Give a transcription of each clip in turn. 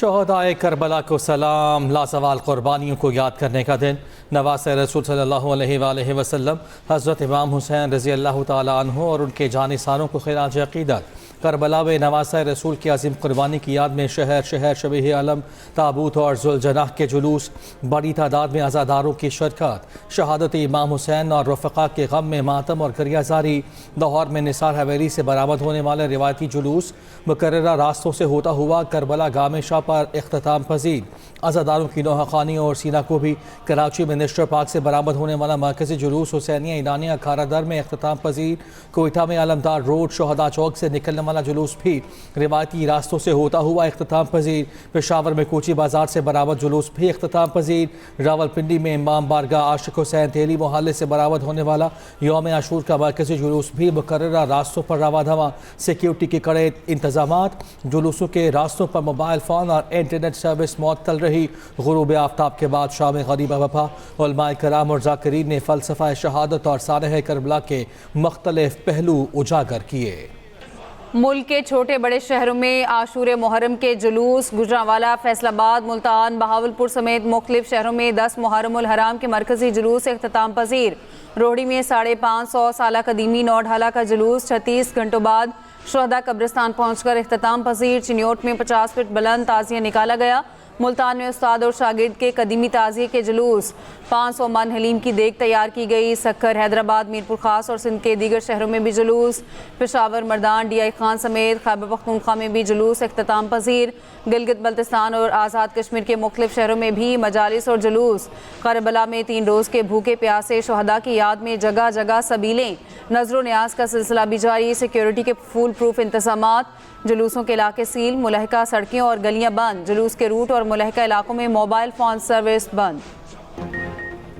शोहदाए Karbala को सलाम। लासवाल कुर्बानियों को याद करने का दिन। नवासे रसूल सल्लल्लाहु अलैहि वसल्लम हज़रत इमाम हुसैन रज़ी अल्लाह तआला अन्हु और उनके जानिसारों को खिराज अक़ीदत। करबला में नवासे रसूल की अज़ीम कुर्बानी की याद में शहर शहर शबीह आलम, ताबूत और ज़ुलजनाह के जुलूस, बड़ी तादाद में अज़ादारों की शिरकत। शहादत इमाम हुसैन और रफ़क़ा के गम में मातम और गरियाजारी। लाहौर में निसार हवेली से बरामद होने वाले रिवायती जुलूस मुकर्ररा रास्तों से होता हुआ करबला गामे शाह पर इख्तिताम पजीर। अज़ादारों की नौहा खानी और सीना को भी। कराची में नेशनल पार्क से बरामद होने वाला मरकज़ी जुलूस हुसैनिया ईरानिया खारा दर में इख्तिताम पजीर। कोयटा में आलमदार रोड शोहदा चौक से निकलने वाला जुलूस भी रिवायती रास्तों से होता हुआ इख्तिताम पजीर। पेशावर में कोची बाजार से बरामद जुलूस भी इख्तिताम पजीर। रावलपिंडी में इमाम बारगाह आशिक हुसैन तेली मोहल्ले से बरामद होने वाला यौम आशूर का मरकज़ी जुलूस भी मुकर्ररा रास्तों पर रवा धवा। सिक्योरिटी के कड़े इंतजामात। जुलूसों के रास्तों पर मोबाइल फ़ोन और इंटरनेट सर्विस मुअत्तल रही। गुरूब आफ्ताब के बाद शाम गरीबा वफा। उलमाए कराम और ज़ाकिरीन ने फ़लसफ़ा शहादत और सानह करबला के मुख्तलिफ पहलू उजागर किए। मुल्क के छोटे बड़े शहरों में आशूर मुहर्रम के जुलूस। गुजरांवाला, फैसलाबाद, मुल्तान, बहावलपुर समेत मुख्तलिफ शहरों में 10 मुहर्रम उल हराम के मरकज़ी जुलूस इख्तिताम पजीर। रोहड़ी में 550 साल कदीमी नौ ढाला का जुलूस 36 घंटों बाद शोहदा कब्रिस्तान पहुंचकर इख्तिताम पजीर। चिन्योट में 50 फीट बुलंद ताज़िया निकाला गया। मुल्तान में उस्ताद और शागिर्द के कदीमी ताज़िए के जुलूस। 500 मन हलीम की देग तैयार की गई। सक्कर, हैदराबाद, मीरपुर खास और सिंध के दीगर शहरों में भी जुलूस। पेशावर, मर्दान, DI खान समेत खैबर पख्तूनख्वा में भी जुलूस इख्तिताम पजीर। गिलगित बल्तिस्तान और आज़ाद कश्मीर के मुख्तलिफ शहरों में भी मजालिस और जुलूस। करबला में 3 रोज़ के भूखे प्यासे शोहदा की याद में जगह जगह सबीलें। नजर न्याज का सिलसिला भी जारी। सिक्योरिटी के फुल प्रूफ इंतजामात। जुलूसों के इलाके सील। मुलहका सड़कें और गलियां बंद। जुलूस के रूट और मुलहका इलाकों में मोबाइल फ़ोन सर्विस बंद।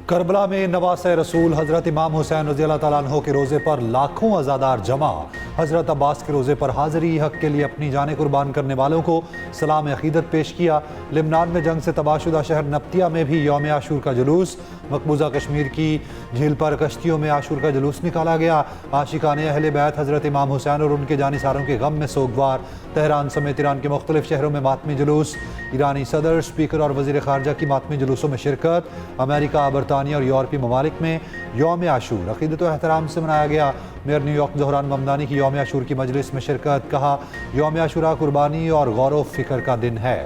करबला में नवासे रसूल हज़रत इमाम हुसैन रज़ी अल्लाह तआला अन्हु के रोज़े पर लाखों अज़ादार जमा। हज़रत अब्बास के रोज़े पर हाज़िरी। हक़ के लिए अपनी जानें कुर्बान करने वालों को सलाम अक़ीदत पेश किया। लिबनान में जंग से तबाहशुदा शहर नब्तिया में भी यौम आशूर का जुलूस। मकबूजा कश्मीर की झील पर कश्तियों में आशूर का जुलूस निकाला गया। आशिकाने अहले बैत हज़रत इमाम हुसैन और उनके जानिसारों के गम में सोगवार। तेहरान समेत ईरान के मुख्तलिफ शहरों में मातमी जुलूस। ईरानी सदर, स्पीकर और वज़ीर ख़ारजा की मातमी जुलूसों में शिरकत। अमेरिका, बरतानिया और यूरोपीय ममालिक में यौम आशूर अक़ीदत व एहतराम से मनाया गया। मेयर न्यूयॉर्क ज़हरान ममदानी की यौम आशूर की मजलिस में शिरकत। कहा, यौम आशूरा कुर्बानी और गौर व फ़िक्र का दिन है।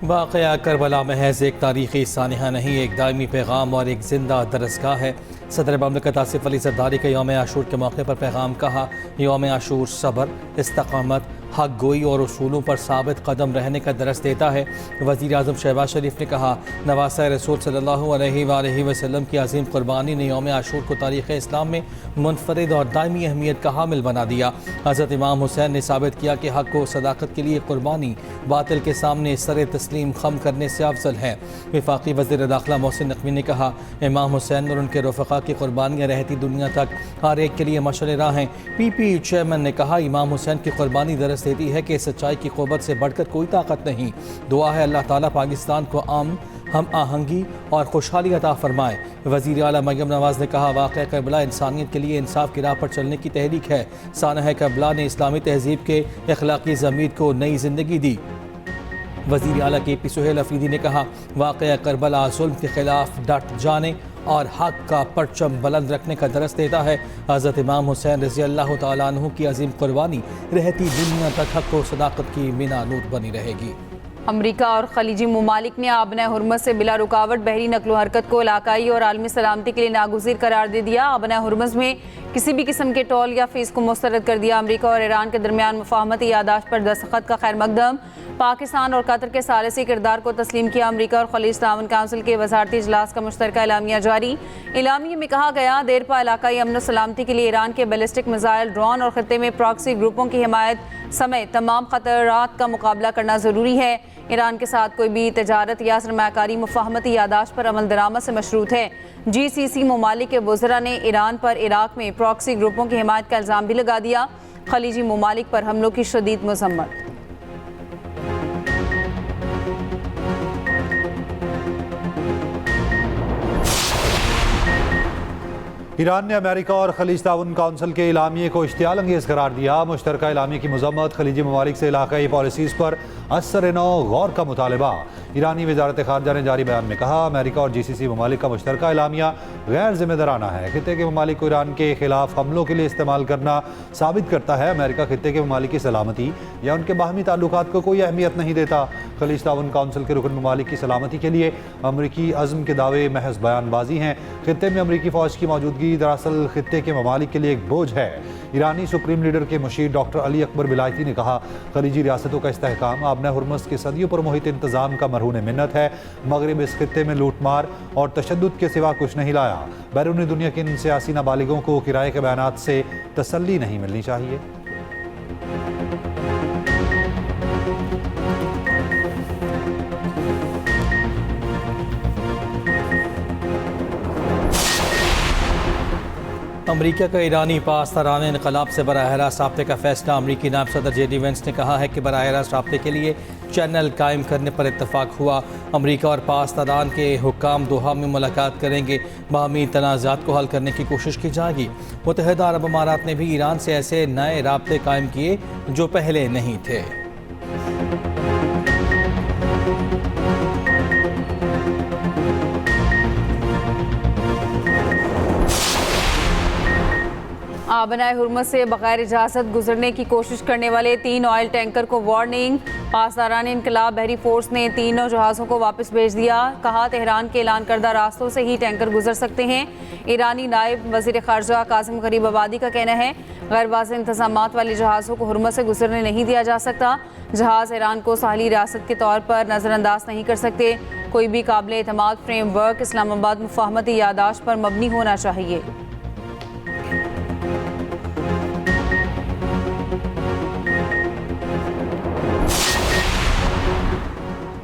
वाक़या करबला महज एक तारीख़ी सानिहा नहीं, एक दायमी पैगाम और एक ज़िंदा दरसगाह है। सदर ममलिकत आसिफ अली ज़रदारी के यौम आशूर के मौके पर पैगाम कहा, यौम आशूर सब्र, इस्तक़ामत, हक़ गोई और उसूलों पर साबित कदम रहने का दरस देता है। वज़ीर आज़म शहबाज शरीफ ने कहा, नवासा रसूल सल्लल्लाहु अलैहि वसल्लम की अज़ीम कुर्बानी ने यौम आशूर को तारीख़ इस्लाम में मुनफरिद और दायमी अहमियत का हामिल बना दिया। हज़रत इमाम हुसैन ने साबित किया कि हक़ व सदाकत के लिए कुर्बानी बातिल के सामने सर तस्लीम खम करने से अफजल है। वफाकी वज़ीर दाखिला मोहसिन नकवी ने कहा, इमाम हुसैन और उनके रफ़क़ा की कुर्बानियाँ रहती दुनिया तक हर एक के लिए मशअल राह हैं। PPE चेयरमैन ने कहा, इमाम हुसैन की कुर्बानी दरस देती है कि सच्चाई की क़ुव्वत से बढ़कर कोई ताकत नहीं। दुआ है अल्लाह ताला पाकिस्तान को हम आहंगी और खुशहाली अता फरमाए। वज़ीर आला मरियम नवाज़ ने कहा, वाक़या करबला इंसानियत के लिए इंसाफ की राह पर चलने की तहरीक है। सानह करबला ने इस्लामी तहज़ीब के अखलाक़ी ज़मीर को नई ज़िंदगी दी। वज़ीर आला KP सुहेल अफरीदी ने कहा, वाक़या करबला ज़ुल्म के ख़िलाफ़ डट जाने और हक़ का परचम बुलंद रखने का दरस देता है। हज़रत इमाम हुसैन रज़ी अल्लाह तआला अन्हु की अज़ीम कुर्बानी रहती दुनिया तक हक़ और सदाकत की मीनानूर बनी रहेगी। अमरीका और खलीजी ममालिक ने आबना हुर्मज़ से बिला रुकावट बहरी नकलो हरकत को इलाकाई और आलमी सलामती के लिए नागुज़ीर करार दे दिया। आबना हुर्मज़ में किसी भी किस्म के टोल या फ़ीस को मुस्तरद कर दिया। अमरीका और ईरान के दरमियान मुफ़ाहमती यादाश्त पर दस्तखत का खैर मकदम। पाकिस्तान और कतर के सालिसी किरदार को तस्लीम किया। अमरीका और खलीज ताउन काउंसिल के वज़ारती इजलास का मुश्तरका एलामिया जारी। एलामिया में कहा गया, देरपा इलाकाई अमन सलामती के लिए ईरान के बैलिस्टिक मिसाइल, ड्रोन और खत्ते में प्रॉक्सी ग्रुपों की हिमायत समेत तमाम ख़तरात का मुकाबला करना ज़रूरी है। ईरान के साथ कोई भी तजारत या सरमायाकारी मुफ़ाहमती यादाश्त पर अमल दरामद से मशरूत है। GCC ममालिक के वज़रा ने ईरान पर इराक़ में प्रॉक्सी ग्रुपों की हिमायत का इल्ज़ाम भी लगा दिया। खलीजी ममालिक पर हमलों की शदीद मज़म्मत। ईरान ने अमेरिका और खलीज ताउन काउंसिल के इलामिये को इश्तियाल अंगेज़ करार दिया। मुश्तरका इलामिये की मजम्मत, खलीजी ममालिक से इलाकाई पॉलिसीज़ पर असर नौ गौर का मुतालबा। ईरानी वजारत खारजा ने जारी बयान में कहा, अमेरिका और GCC ममालिक का मुश्तरका इलामिया गैर जिम्मेदाराना है। खित्ते के ममालिक को ईरान के खिलाफ हमलों के लिए इस्तेमाल करना साबित करता है अमेरिका खित्ते के ममालिक की सलामती या उनके बाहमी ताल्लुकात को कोई अहमियत नहीं देता। खलीज ताउन काउंसिल के रुकन ममालिक की सलामती के लिए अमरीकी अज़्म के दावे महज बयानबाजी हैं। खित्ते में अमरीकी फ़ौज की मौजूदगी दरअसल खित्ते के ममालिक के लिए एक बोझ है। ईरानी सुप्रीम लीडर के मुशीर डॉक्टर अली अकबर बिलायती ने कहा, खलीजी रियासतों का इस्तेहकाम आबना हुर्मुज़ के सदियों पर मुहित इंतज़ाम का मरहून मिन्नत है। मगरिब इस खित्ते में लूटमार और तशद्दुद के सिवा कुछ नहीं लाया। बैरूनी दुनिया के इन सियासी नाबालिगों को किराए के बयानात से तसल्ली नहीं मिलनी चाहिए। अमरीका का ईरानी पास तराने इनकलाब से बराह रास्त राब्ते का फैसला। अमरीकी नायब सदर JD वेंस ने कहा है कि बराह रास्त राब्ते के लिए चैनल कायम करने पर इत्तफाक हुआ। अमरीका और पाकिस्तान के हुक्काम दोहा में मुलाकात करेंगे। बाहमी तनाज़ात को हल करने की कोशिश की जाएगी। मुत्तहिदा अरब अमारात ने भी ईरान से ऐसे नए राब्ते कायम किए जो पहले नहीं थे। आबनाए हुर्मुज़ से बगैर इजाज़त गुजरने की कोशिश करने वाले 3 ऑयल टैंकर को वार्निंग। पासदारान इनकलाब बहरी फोर्स ने 3 जहाज़ों को वापस भेज दिया। कहा, तेहरान के ऐलान करदा रास्तों से ही टैंकर गुजर सकते हैं। ईरानी नायब वज़ीर ख़ारजा कासिम गरीब आबादी का कहना है, गैर वाज़ेह इंतज़ामात वाले जहाज़ों को हुर्मुज़ से गुजरने नहीं दिया जा सकता। जहाज़ ईरान को साहली रियासत के तौर पर नज़रअंदाज नहीं कर सकते। कोई भी काबिल एतमाद फ्रेमवर्क इस्लामाबाद मुफाहमती यादाश्त पर मबनी होना चाहिए।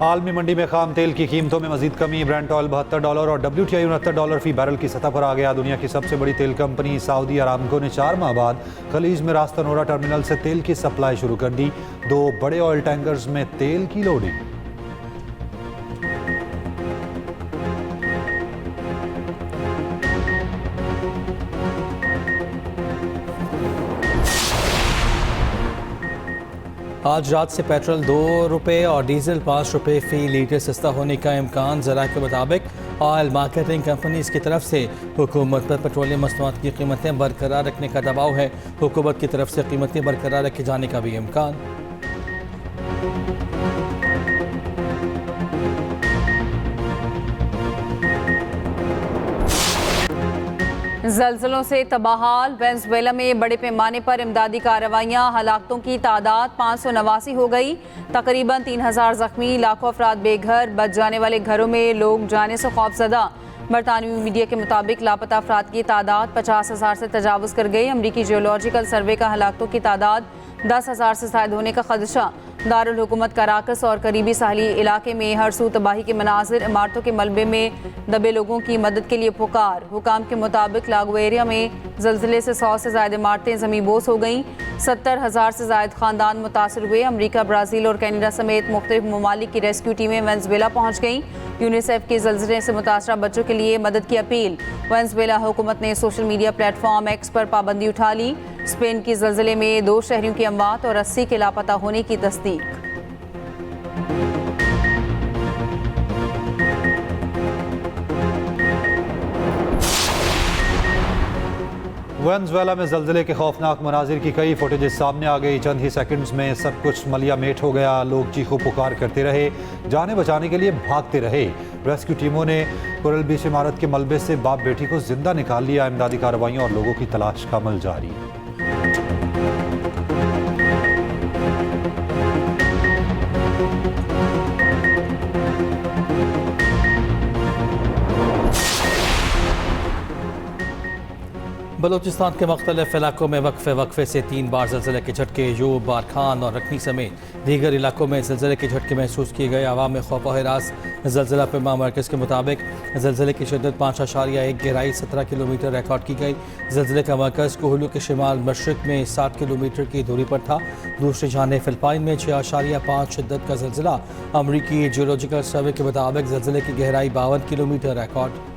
आलमी मंडी में खाम तेल की कीमतों में मजीद कमी। ब्रेंट ऑयल $72 और WTI $69 फी बैरल की सतह पर आ गया। दुनिया की सबसे बड़ी तेल कंपनी सऊदी अरामको ने 4 माह बाद खलीज में रास्ता नोरा टर्मिनल से तेल की सप्लाई शुरू कर दी। 2 बड़े ऑयल टैंकर्स में तेल की लोडिंग। आज रात से पेट्रोल ₹2 और डीजल ₹5 फी लीटर सस्ता होने का इम्कान। ज़रा के मुताबिक ऑयल मार्केटिंग कंपनीज की तरफ से हुकूमत पर पेट्रोलियम मसनूआत की कीमतें बरकरार रखने का दबाव है। हुकूमत की तरफ से कीमतें बरकरार रखे जाने का भी इम्कान। ज़ल्ज़लों से तबाहाल। वेनेज़ुएला में बड़े पैमाने पर इमदादी कार्रवाइयाँ। हलाकतों की तादाद 589 हो गई। तकरीबन 3000 जख्मी, लाखों अफराद बेघर। बच जाने वाले घरों में लोग जाने से खौफजदा। बरतानवी मीडिया के मुताबिक लापता अफराद की तादाद 50,000 से तजावुज़ कर गई। अमरीकी जियोलॉजिकल सर्वे का हलाकतों की तादाद 10,000 से ज़ायद होने का खदशा। दारुल हुकूमत कराकस और करीबी साहली इलाके में हर सू तबाही के मनाजिर। इमारतों के मलबे में दबे लोगों की मदद के लिए पुकार। हुकाम के मुताबिक लागू एरिया में ज़ल्ज़ले से 100 से ज़ायद इमारतें ज़मींबोस हो गईं। 70,000 से ज़ायद ख़ानदान मुतासर हुए। अमरीका, ब्राज़ील और कनाडा समेत मुख्तलिफ ममालिक की रेस्क्यू टीमें वेनेज़ुएला पहुँच गईं। यूनिसेफ की ज़ल्ज़ले से मुतासरा बच्चों के लिए मदद की अपील। वेनेज़ुएला हुकूमत ने सोशल मीडिया प्लेटफॉर्म एक्स पर पाबंदी उठा ली। स्पेन की ज़ल्ज़ले में 2 शहरियों की अमवात और 80 के लापता होने की तस्दीक। वेनेज़ुएला में ज़ल्ज़ले के खौफनाक मनाजिर की कई फुटेजेस सामने आ गई। चंद ही सेकंड्स में सब कुछ मलिया मेट हो गया। लोग चीखों पुकार करते रहे, जाने बचाने के लिए भागते रहे। रेस्क्यू टीमों ने कोरल बीच इमारत के मलबे से बाप बेटी को जिंदा निकाल लिया। इमदादी कार्रवाइयों और लोगों की तलाश का अमल जारी। बलूचिस्तान के मुख्तलिफ इलाकों में वक्फे से 3 बार ज़ल्ज़ले के झटके। यूब, बारखान और रखनी समेत दीगर इलाकों में ज़ल्ज़ले के झटके महसूस किए गए। आवाम में खौफ व हिरास। ज़ल्ज़ला पैमा मरकज़ के मुताबिक ज़ल्ज़ले की शिद्दत 5.1, गहराई 17 किलोमीटर रिकॉर्ड की गई। ज़ल्ज़ले का मरकज़ कोहलू के शिमाल मशरक़ में 60 किलोमीटर की दूरी पर था। दूसरी जानिब फ़िलिपाइन में 6.5 शिद्दत का ज़ल्ज़ला। अमरीकी जियोलॉजिकल सर्वे के मुताबिक ज़ल्ज़ले की गहराई 52 किलोमीटर रिकॉर्ड।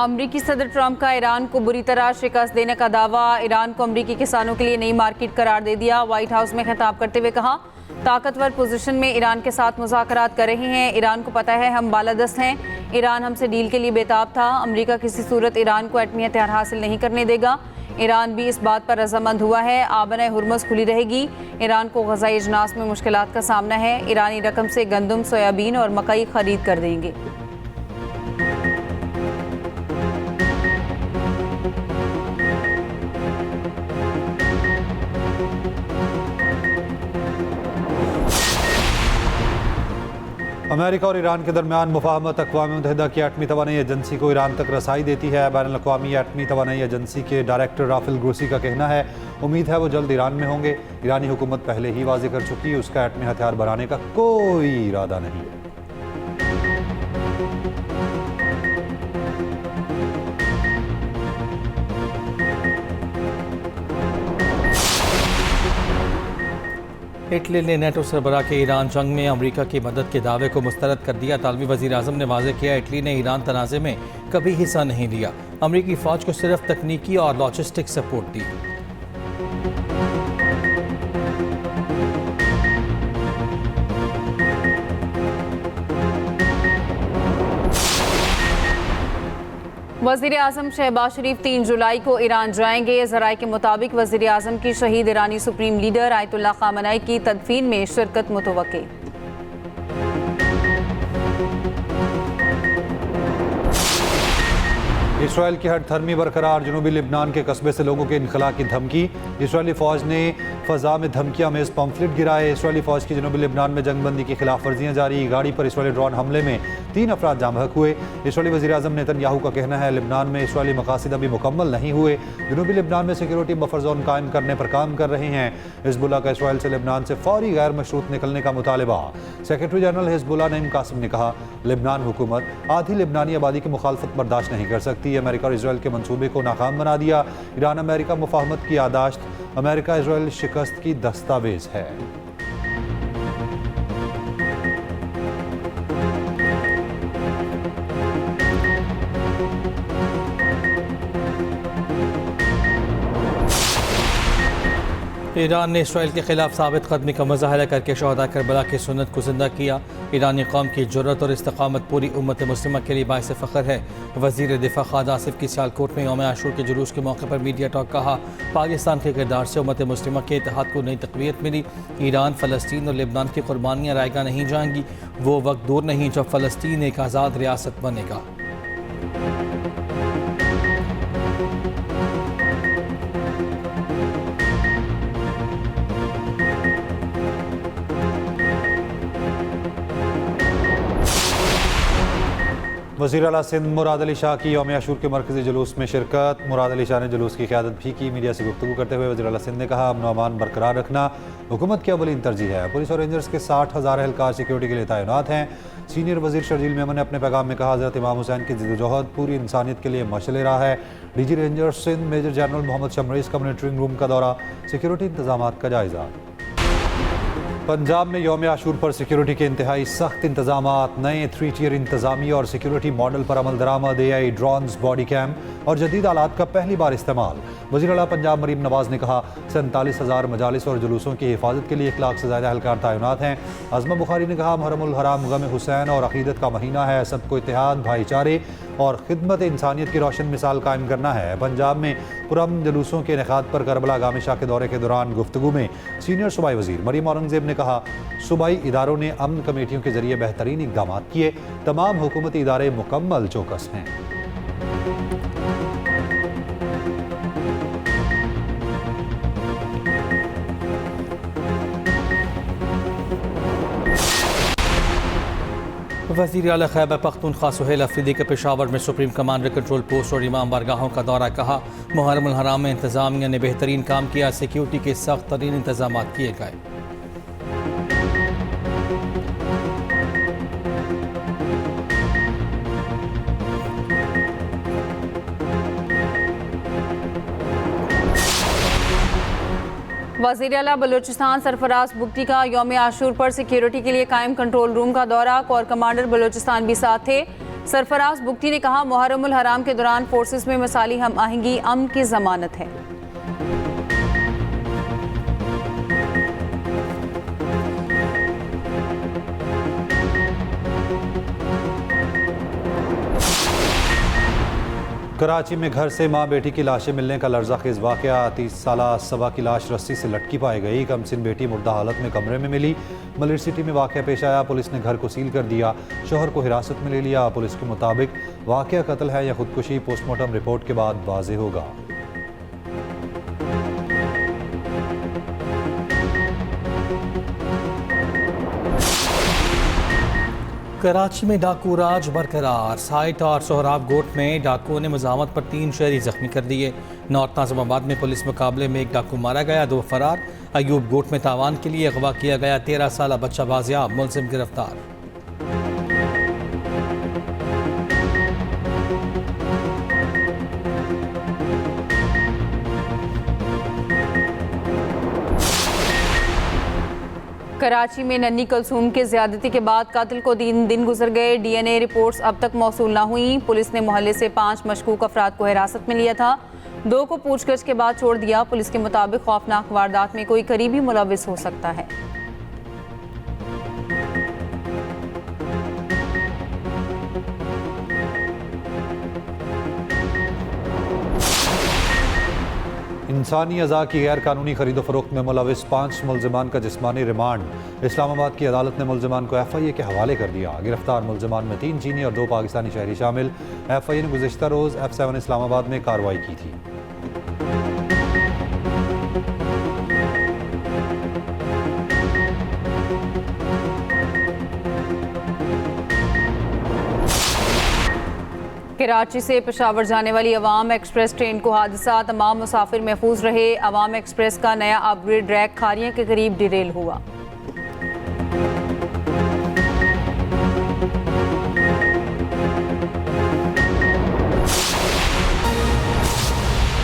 अमरीकी सदर ट्रंप का ईरान को बुरी तरह शिकस्त देने का दावा। ईरान को अमरीकी किसानों के लिए नई मार्केट करार दे दिया। व्हाइट हाउस में खिताब करते हुए कहा, ताकतवर पोजीशन में ईरान के साथ मुज़ाकरात कर रहे हैं। ईरान को पता है हम बालादस्त हैं। ईरान हमसे डील के लिए बेताब था। अमरीका किसी सूरत ईरान को एटमी हथियार हासिल नहीं करने देगा। ईरान भी इस बात पर रजामंद हुआ है। आबना हुर्मुज़ खुली रहेगी। ईरान को ग़ज़ाई अजनास में मुश्किलात का सामना है। ईरानी रकम से गंदम, सोयाबीन और मकई खरीद कर देंगे। अमेरिका और ईरान के दरमियान मुफाहमत अक़वाम मुत्तहिदा की एटमी तवानाई एजेंसी को ईरान तक रसाई देती है। बैनुल अक़वामी एटमी तवानाई एजेंसी के डायरेक्टर राफेल ग्रोसी का कहना है, उम्मीद है वो जल्द ईरान में होंगे। ईरानी हुकूमत पहले ही वाज़ेह कर चुकी है, उसका एटमी हथियार बनाने का कोई इरादा नहीं है। इटली ने नेटो सरबराह के ईरान जंग में अमरीका की मदद के दावे को मुस्तरद कर दिया। तालिबी वज़ीर आज़म ने वाज़ेह किया, इटली ने ईरान तनाज़े में कभी हिस्सा नहीं लिया। अमरीकी फ़ौज को सिर्फ तकनीकी और लॉजिस्टिक सपोर्ट दी। वज़ीर आज़म शहबाज शरीफ 3 जुलाई को ईरान जाएंगे। ज़राए के मुताबिक वज़ीर आज़म की शहीद ईरानी सुप्रीम लीडर आयतुल्लाह ख़ामेनी की तदफीन में शिरकत मुतवक्की। इसराइल की हटधर्मी बरकरार। जनूबी लिबनान के कस्बे से लोगों के इनखला की धमकी। इसराइली फ़ौज ने फ़ज़ा में धमकियां में पम्फलेट गिराए। इसराइली फ़ौज की जनूबी लिबनान में जंगबंदी की खिलाफ वर्जियाँ जारी। गाड़ी पर इसराइली ड्रोन हमले में 3 अफराद जाम बहक हुए। इसराइली वज़ीर आज़म नेतन्याहू का कहना है, लिबनान में इसराइली मकासद अभी मुकम्मल नहीं हुए। जनूबी लिबनान में सिक्योरिटी बफर जोन कायम करने पर काम कर रहे हैं। हिज़्बुल्लाह का इसराइल से लिबनान से फौरी गैर मशरूत निकलने का मुतालबा। Secretary general Hezbollah Naim Qassem ने कहा, लिबनान हुकूमत आधी लिबनानी आबादी की मुखालफत बर्दाश्त नहीं कर सकती। अमेरिका और इसराइल के मंसूबे को नाकाम बना दिया। ईरान अमेरिका मुफाहमत की यादाश्त, अमेरिका इसराइल शिकस्त की दस्तावेज है। ईरान ने इसराइल के खिलाफ साबित कदमी का मुजाहरा करके शहदा करबला की सुन्नत को जिंदा किया। ईरानी कौम की जुर्रत और इस्तकामत पूरी उम्मत मुस्लिमा के लिए बाइस फ़ख्र है। वज़ीर दिफा ख़ालिद आसिफ की सियालकोट में यौम आशूर के जुलूस के मौके पर मीडिया टॉक कहा, पाकिस्तान के किरदार से उम्मत मुस्लिमा के इत्तेहाद को नई तक़वियत मिली। ईरान, फ़लस्तीन और लिबनान की कुर्बानियाँ रायगा नहीं जाएंगी। वो वक्त दूर नहीं जब फ़लस्तीन एक आज़ाद रियासत बनेगा। वज़ीर आला सिंध मुराद अली शाह की यौम आशूर के मरकज़ी जुलूस में शिरकत। मुराद अली शाह ने जुलूस की क़यादत भी की। मीडिया से गुफ्तगू करते हुए वज़ीर आला सिंध ने कहा, अमन अमान बरकरार रखना हुकूमत की अवलीन तरजीह है। पुलिस और रेंजर्स के 60,000 एहलकार सिक्योरिटी के लिए तैनात हैं। सीनियर वज़ीर शर्जील मेमन ने अपने पैगाम में कहा, हज़रत इमाम हुसैन की जद्दोजहद पूरी इंसानियत के लिए मशअल राह है। DG rangers Sindh major general Mohammad शमरीस का मॉनिटरिंग रूम का दौरा, सिक्योरिटी इंतजाम का जायज़ा। पंजाब में यौम आशूर पर सिक्योरिटी के इंतहाई सख्त इंतजामात। नए 3 टियर इंतजामी और सिक्योरिटी मॉडल पर अमल दरामद। AI ड्रोन्स, बॉडी कैम और जदीद आलात का पहली बार इस्तेमाल। वज़ीर आला पंजाब मरीम नवाज ने कहा, 47,000 मजालिस और जुलूसों की हिफाजत के लिए 1 लाख से ज़्यादा एहलकार तैनात हैं। आज़मा बुखारी ने कहा, मुहर्रमुल हराम गम हुसैन और अक़ीदत का महीना है। सबको इत्तेहाद, भाईचारे और खिदमत इंसानियत की रोशन मिसाल कायम करना है। पंजाब में पुरअमन जुलूसों के इनेकाद पर करबला गामी शाह के दौरे के दौरान गुफ्तगू में सीनियर सूबाई वज़ीर मरीम औरंगज़ेब ने कहा, सूबाई इदारों ने अमन कमेटियों के जरिए बेहतरीन इक़दाम किए। तमाम हुकूमती इदारे मुकम्मल चौकस हैं। वज़ीर आला खैबर पख्तूनख्वा सुहेल अफरीदी के पेशावर में सुप्रीम कमांडर कंट्रोल पोस्ट और इमाम बारगाहों का दौरा। कहा, मुहर्रमुल हराम में इंतजामिया ने बेहतरीन काम किया। सिक्योरिटी के सख्त तरीन इंतजाम किए गए। वज़ीर आला बलूचिस्तान सरफराज बुगटी का यौम आशूर पर सिक्योरिटी के लिए कायम कंट्रोल रूम का दौरा। कोर कमांडर बलूचिस्तान भी साथ थे। सरफराज बुगटी ने कहा, मुहर्रम उल हराम के दौरान फोर्सेस में मिसाली हम आहंगी अमन की जमानत है। कराची में घर से मां बेटी की लाशें मिलने का लर्ज़ाखेज़ वाक़या। 30 साला सबा की लाश रस्सी से लटकी पाई गई। कमसिन बेटी मुर्दा हालत में कमरे में मिली। मलिर सिटी में वाक़या पेश आया। पुलिस ने घर को सील कर दिया, शोहर को हिरासत में ले लिया। पुलिस के मुताबिक वाक़या कत्ल है या खुदकुशी, पोस्टमार्टम रिपोर्ट के बाद वाज़ेह होगा। कराची में डाकू राज बरकरार। साइट और सोहराब गोट में डाकुओं ने मज़ामत पर 3 शहरी जख्मी कर दिए। नॉर्थ नाज़िमाबाद में पुलिस मुकाबले में 1 डाकू मारा गया, 2 फरार। अयूब गोट में तावान के लिए अगवा किया गया 13 साला बच्चा बाजियाब, मुलजिम गिरफ्तार। कराची में नन्ही कलसूम के ज्यादती के बाद कातिल को 3 दिन गुजर गए। डीएनए रिपोर्ट्स अब तक मौसूल न हुई। पुलिस ने मोहल्ले से 5 मशकूक अफराद को हिरासत में लिया था, 2 को पूछगछ के बाद छोड़ दिया। पुलिस के मुताबिक खौफनाक वारदात में कोई करीबी मुलविस हो सकता है। इंसानी अज़ा की गैर कानूनी खरीदो फरोख्त में मुलविस 5 मुलजिमान का जिस्मानी रिमांड। इस्लामाबाद की अदालत ने मुलजिमान को FIA के हवाले कर दिया। गिरफ्तार मुलजिमान में 3 चीनी और 2 पाकिस्तानी शहरी शामिल। FIA ने गुज़िश्ता रोज़ F7 इस्लामाबाद में कार्रवाई की थी। कराची से पेशावर जाने वाली अवाम एक्सप्रेस ट्रेन को हादसा, तमाम मुसाफिर महफूज रहे। अवाम एक्सप्रेस का नया अपग्रेड रैक खारियां के करीब डिरेल हुआ।